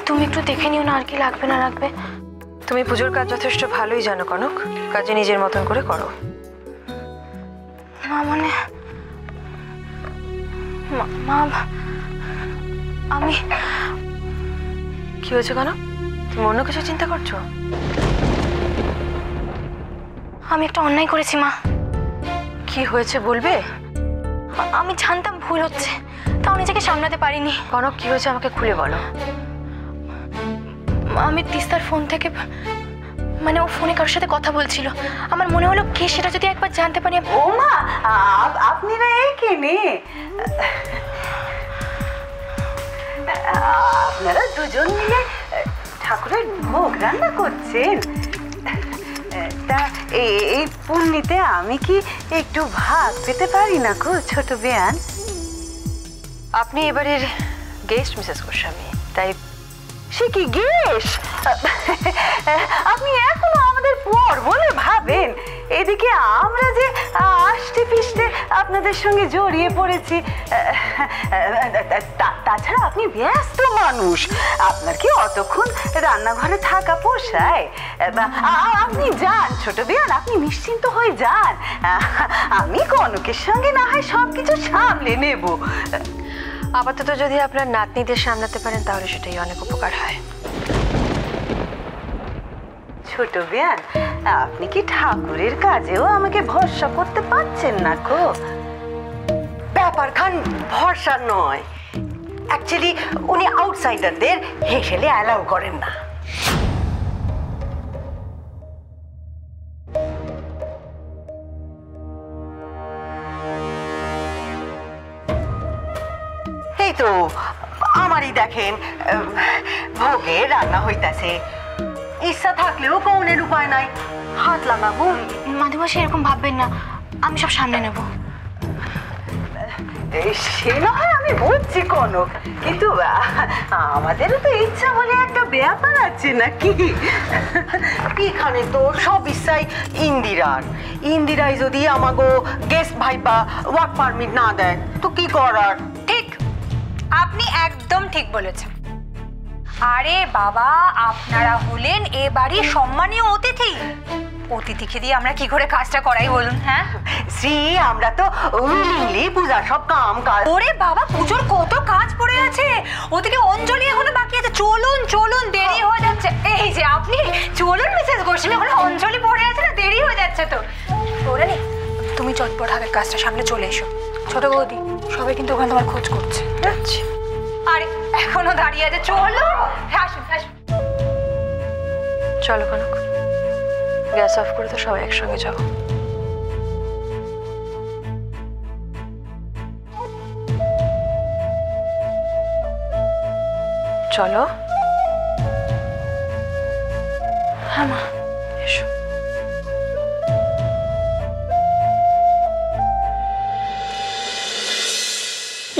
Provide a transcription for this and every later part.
তুমি একটু দেখে নিও না আর কি লাগবে না লাগবে। তুমি পুজোর কাজ যথেষ্ট ভালোই জানো কনক, কাজে নিজের মতন করে করো। মা মানে মা আমি কি হয়েছে কনক? তুমি অন্য কিছু চিন্তা করছো? আমি একটা অন্যায় করেছি মা। কি হয়েছে বলবে? আমি জানতাম ভুল হচ্ছে, তাও নিজেকে সামলাতে পারিনি। কনক কি হয়েছে আমাকে খুলে বলো। আমি তিস্তার ফোন থেকে মানে ও ফোনে কারোর সাথে কথা বলছিল, আমার মনে হলো কে সেটা যদি একবার জানতে পারি। ও মা, আপনারা এখানে? আপনারা দুজন মিলে ঠাকুরের ভোগ রান্না করছেন? তা এই পুণ্যিতে আমি কি একটু ভাগ পেতে পারি না গো ছোট বেয়ান? আপনি এবারের গেস্ট মিসেস গোস্বামী, তাই। সে কি গেস্ট? আপনি এখনো আমাদের পর বলে ভাবেন? এদিকে আমরা যে আষ্টে পিষ্টে আপনাদের সঙ্গে জড়িয়ে পড়েছি। তাছাড়া আপনি ব্যস্ত মানুষ, আপনার কি অতক্ষণ রান্নাঘরে থাকা পোষায়? আপনি যান ছোট বেয়ান, আপনি নিশ্চিন্ত হয়ে যান। আমি কনকের সঙ্গে না হয় সবকিছু সামলে নেব। আপাতত যদি আপনার নাতনিদের সামলাতে পারেন তাহলে সেটাই অনেক উপকার হয়। ছোট বেয়ান, আপনি কি ঠাকুরের কাজেও আমাকে ভরসা করতে পারছেন না গো? ব্যাপার খান ভরসা নয়, অ্যাকচুয়ালি উনি আউটসাইডারদের হেসেলে অ্যালাউ করেন না। এই তো আমারই দেখেন ভোগে রান্না হইতাছে, ইচ্ছা থাকলেও কৌনের উপায় নাই, হাত লাগাবো। মাধুমাসি এরকম ভাববেন না, আমি সব সামনে নেব। সে না হয় আমি বুঝছি কনক, কিন্তু আমাদেরও তো ইচ্ছা বলে একটা ব্যাপার আছে নাকি? এখানে তো সব ইচ্ছাই ইন্দিরাই যদি আমাগো গেস্ট ভাইবা ওয়ার্ক পারমিট না দেয় তো কি করার? ঠিক, আপনি একদম ঠিক বলেছেন। আরে বাবা, আপনারা হলেন এ বাড়ির সম্মানীয় অতিথি, অতিথিকে দিয়ে আমরা কি করে কাজটা করাই বলুন? হ্যাঁ শ্রী, আমরা তো উইলিংলি পূজার সব কাম কাজ। ওরে বাবা, পুজোর কত কাজ পড়ে আছে, ওদিকে অঞ্জলি এখনো বাকি আছে। চলুন চলুন, দেরি হয়ে যাচ্ছে। এই যে আপনি চলুন মিসেস গোস্বামী, এখনো অঞ্জলি পড়ে আছে না, দেরি হয়ে যাচ্ছে তো। ওরে নি, তুমি চটপট হাতের কাজটা সামনে চলে এসো। ছোট বৌদি, সবাই কিন্তু ওখানে তোমার খোঁজ করছে। আচ্ছা, আরে এখনো দাঁড়িয়ে আছে, চলো আসুন আসুন। চলো কনক, গ্যাস অফ করে তো সবাই একসঙ্গে যাও। চলো। হ্যাঁ মা, এসো।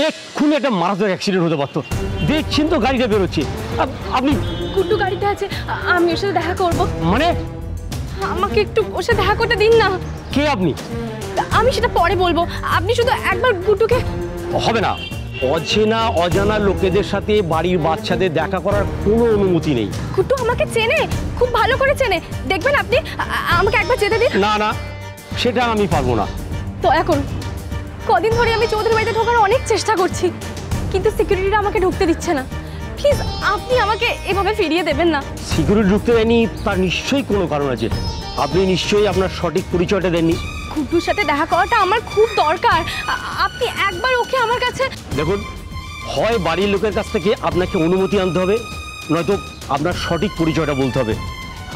এক্ষুনি একটা মারাত্মক অ্যাক্সিডেন্ট হতে পারতো, দেখছেন তো গাড়িটা বেরোচ্ছে। আপনি গুড্ডু গাড়িতে আছে, আমি ওর সাথে দেখা করব। মানে আমাকে একটু ওর সাথে দেখা করতে দিন না। কে আপনি? আমি সেটা পরে বলবো, আপনি শুধু একবার গুড্ডুকে। হবে না, অচেনা অজানা লোকেদের সাথে বাড়ির বাচ্চাদের দেখা করার কোনো অনুমতি নেই। গুড্ডু আমাকে চেনে, খুব ভালো করে চেনে, দেখবেন আপনি। আমাকে একবার যেতে দিন। না না, সেটা আমি পারবো না। দয়া করুন, কদিন ধরে আমি চৌধুরী বাড়িতে ঢোকার অনেক চেষ্টা করছি, কিন্তু সিকিউরিটিরা আমাকে ঢুকতে দিচ্ছে না। প্লিজ আপনি আমাকে এভাবে ফিরিয়ে দেবেন না। সিকিউরিটি ঢুকতে দেয়নি তার নিশ্চয়ই কোনো কারণ আছে। আপনি নিশ্চয়ই আপনার সঠিক পরিচয়টা দেননি। গুড্ডুর সাথে দেখা করাটা আমার খুব দরকার, আপনি একবার ওকে আমার কাছে। দেখুন, হয় বাড়ির লোকের কাছ থেকে আপনাকে অনুমতি আনতে হবে, নয়তো আপনার সঠিক পরিচয়টা বলতে হবে।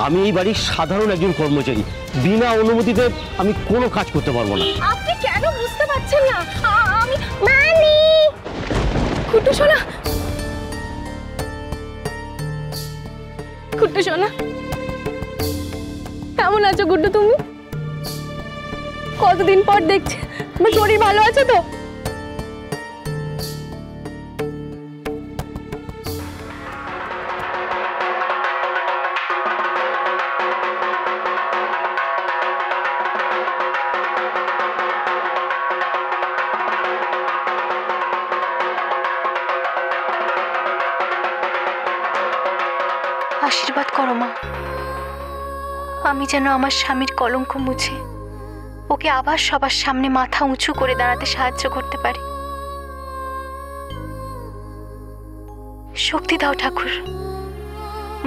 আমি এই বাড়ির সাধারণ একজন কর্মচারী, বিনা অনুমতিতে আমি কোনো কাজ করতে পারবো না। আপনি কেন বুঝতে পারছেন না? আমি মানি। গুড্ডু সোনা, গুড্ডু সোনা, কেমন আছো গুড্ডু তুমি? কতদিন পর দেখছি, তোমার শরীর ভালো আছে তো? আশীর্বাদ করো মা, আমি যেন আমার স্বামীর কলঙ্ক মুছে ওকে আবার সবার সামনে মাথা উঁচু করে দাঁড়াতে সাহায্য করতে পারি। শক্তি দাও ঠাকুর,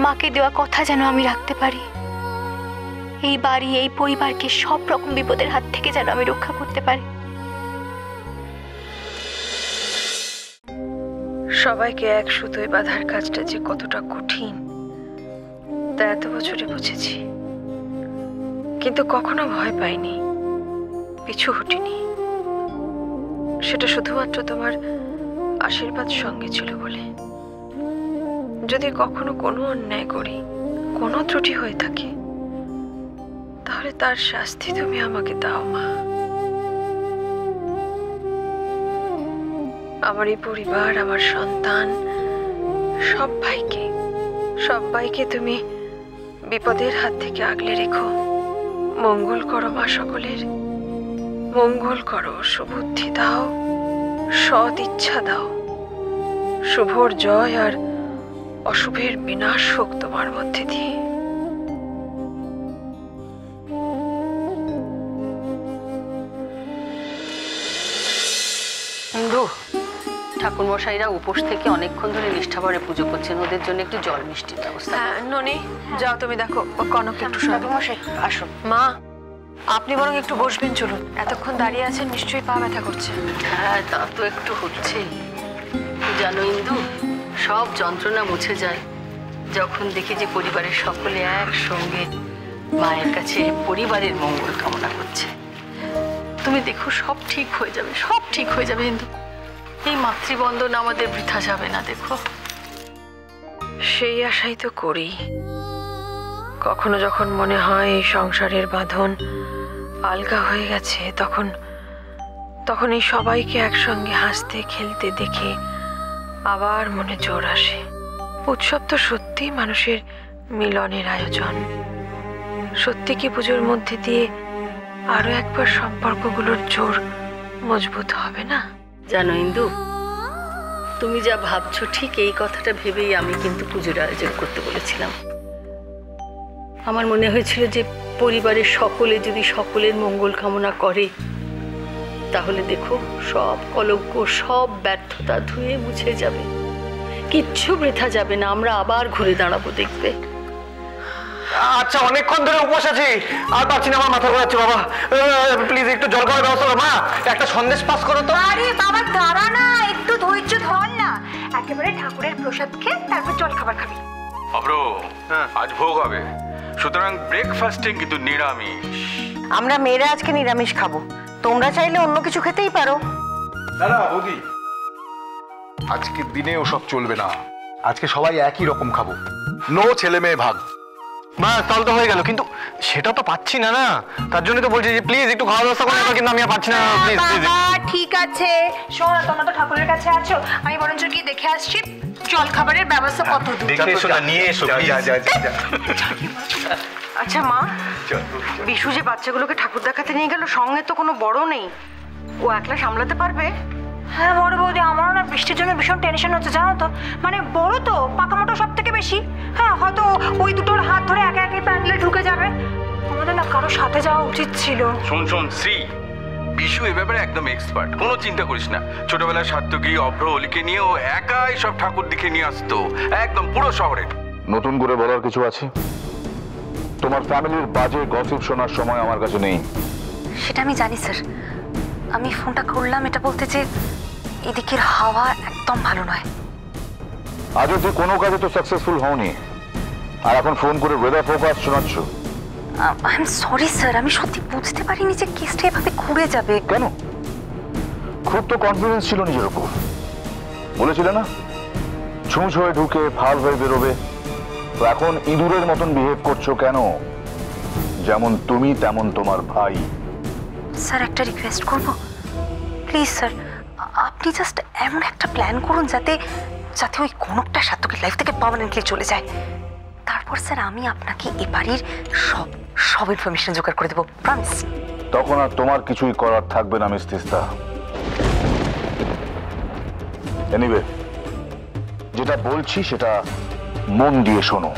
মাকে দেওয়া কথা যেন আমি রাখতে পারি। এই বাড়ি, এই পরিবারকে সব রকম বিপদের হাত থেকে যেন আমি রক্ষা করতে পারি। সবাইকে এক সুতোয় বাঁধার কাজটা যে কতটা কঠিন তা এত বছরে বুঝেছি, কিন্তু কখনো ভয় পাইনি, পিছু হটিনি। সেটা শুধুমাত্র তোমার আশীর্বাদ সঙ্গে ছিল বলে। যদি কখনো কোনো অন্যায় করি, কোনো ত্রুটি হয়ে থাকে, তাহলে তার শাস্তি তুমি আমাকে দাও মা। আমার এই পরিবার, আমার সন্তান, সবাইকে তুমি বিপদের হাত থেকে আগলে রেখো। মঙ্গল করো মা সকলের, মঙ্গল করো, সুবুদ্ধি দাও, সৎ ইচ্ছা দাও। শুভর জয় আর অশুভের বিনাশ হোক তোমার মধ্যে দিয়ে। ইন্দু, ঠাকুর মশাইরা উপোস থেকে অনেকক্ষণ ধরে নিষ্ঠাভরে পুজো করছেন, ওদের জন্য একটু জল মিষ্টির ব্যবস্থা। হ্যাঁ ননি, যাও তুমি দেখো কনক একটু সঙ্গে মশাই আসো। মা, আপনি বরং একটু বসবেন, চলুন। এতক্ষণ দাঁড়িয়ে আছেন, নিশ্চয়ই পা ব্যথা করছে। হ্যাঁ, তা তো একটু হচ্ছেই। জানো ইন্দু, সব যন্ত্রণা মুছে যায় যখন দেখি যে পরিবারের সকলে একসঙ্গে মায়ের কাছে পরিবারের মঙ্গল কামনা করছে। তুমি দেখো সব ঠিক হয়ে যাবে, সব ঠিক হয়ে যাবে ইন্দু। এই মাতৃবন্ধন আমাদের বৃথা যাবে না, দেখো। সেই আশাই তো করি। কখনো যখন মনে হয় এই সংসারের বাঁধন আলগা হয়ে গেছে, তখন এই সবাইকে একসঙ্গে হাসতে খেলতে দেখে আবার মনে জোর আসে। উৎসব তো সত্যি মানুষের মিলনের আয়োজন। সত্যি কি পুজোর মধ্যে দিয়ে আরো একবার সম্পর্কগুলোর জোর মজবুত হবে না? জানো ইন্দু, তুমি যা ভাবছো ঠিক এই কথাটা ভেবেই আমি কিন্তু পুজোর আয়োজন করতে বলেছিলাম। আমার মনে হয়েছিল যে পরিবারের সকলে যদি সকলের মঙ্গল কামনা করে, তাহলে দেখো সব কলঙ্ক, সব ব্যর্থতা ধুয়ে মুছে যাবে, কিচ্ছু বৃথা যাবে না। আমরা আবার ঘুরে দাঁড়াবো, দেখবে। আচ্ছা, অনেকক্ষণ ধরে উপোস আছি, আর পারছি না, আমার মাথা ঘোরাচ্ছে। বাবা প্লিজ একটু জল খাওয়ার ব্যবস্থা করো। মা, একটা সন্দেশ পাস করো তো। আরে বাবা দাঁড়া না, একটু ধৈর্য ধর না। একেবারে ঠাকুরের প্রসাদ খেয়ে তারপর জল খাবার খাবি। অব্র, আজ ভোগ হবে, সুতরাং ব্রেকফাস্টিং কিন্তু নিরামিষ। আমরা মেয়েরা আজকে নিরামিষ খাবো, তোমরা চাইলে অন্য কিছু খেতেই পারো। না না বৌদি, আজকের দিনে ওসব চলবে না। আজকে সবাই একই রকম খাবো, নো ছেলে মেয়ে ভাগ। মা, তাহলে তো হয়ে গেল, কিন্তু সেটা তো পাচ্ছি না। না, তার জন্য তো বলছি যে প্লিজ একটু খাওয়ার ব্যবস্থা করে দাও, কিন্তু আমি আর পাচ্ছি না। Please please. ঠিক আছে, শোনো, তোমরা তো ঠাকুরের কাছে আছো, আমি বরঞ্চ গিয়ে দেখে আসছি জল খাবারের ব্যবস্থা কত দূর। দেখে এসো না, নিয়ে এসো। আচ্ছা মা, বিশু যে বাচ্চাগুলোকে ঠাকুর দেখাতে নিয়ে গেল, সঙ্গে তো কোনো বড় নেই, ও একলা সামলাতে পারবে? হ্যাঁ বড় বৌদি, আমারও না বৃষ্টির জন্য ভীষণ টেনশন হচ্ছে, জানো তো। মানে বড় তো, পাকামোটা সব থেকে বেশি। হ্যাঁ, হয়তো ওই দুটোর হাত ধরে একে একে প্যান্ডেলে ঢুকে যাবে। আমাদের না কারো সাথে যাওয়া উচিত ছিল। শোন শ্রী, বিশু এ ব্যাপারে একদম এক্সপার্ট, কোনো চিন্তা করিস না। ছোটবেলায় সাত্তকী, অভ্র, অলিকে নিয়ে ও একাই সব ঠাকুর দেখে নিয়ে আসতো, একদম পুরো শহরে। নতুন করে বলার কিছু আছে? তোমার ফ্যামিলির বাজে গসিপ শোনার সময় আমার কাছে নেই। সেটা আমি জানি স্যার। আমি ফোনটা করলাম এটা বলতে যে এদিকের হাওয়া একদম ভালো নয়। আজ অব্দি কোনো কাজে তো সাকসেসফুল হওনি, আর এখন ফোন করে ওয়েদার ফোরকাস্ট শোনাচ্ছ। আই এম সরি স্যার, আমি সত্যি বুঝতে পারিনি যে কেসটা এভাবে ঘুরে যাবে। কেন? খুব তো কনফিডেন্স ছিল নিজের উপর, বলেছিলে না ছুঁচ হয়ে ঢুকে ফাল হয়ে বেরোবে। তো এখন ইঁদুরের মতন বিহেভ করছো কেন? যেমন তুমি তেমন তোমার ভাই। স্যার একটা রিকোয়েস্ট করব, প্লিজ স্যার, আপনি জাস্ট এমন একটা প্ল্যান করুন যাতে ওই কনকটা সাত্তকের লাইফ থেকে পার্মানেন্টলি চলে যায়। তারপর স্যার আমি আপনাকে এ বাড়ির সব ইনফরমেশন জোগাড় করে দেবো, প্রমিস। তখন আর তোমার কিছুই করার থাকবে না মিস তিস্তা। এনিওয়ে, যেটা বলছি সেটা মন দিয়ে শোনো।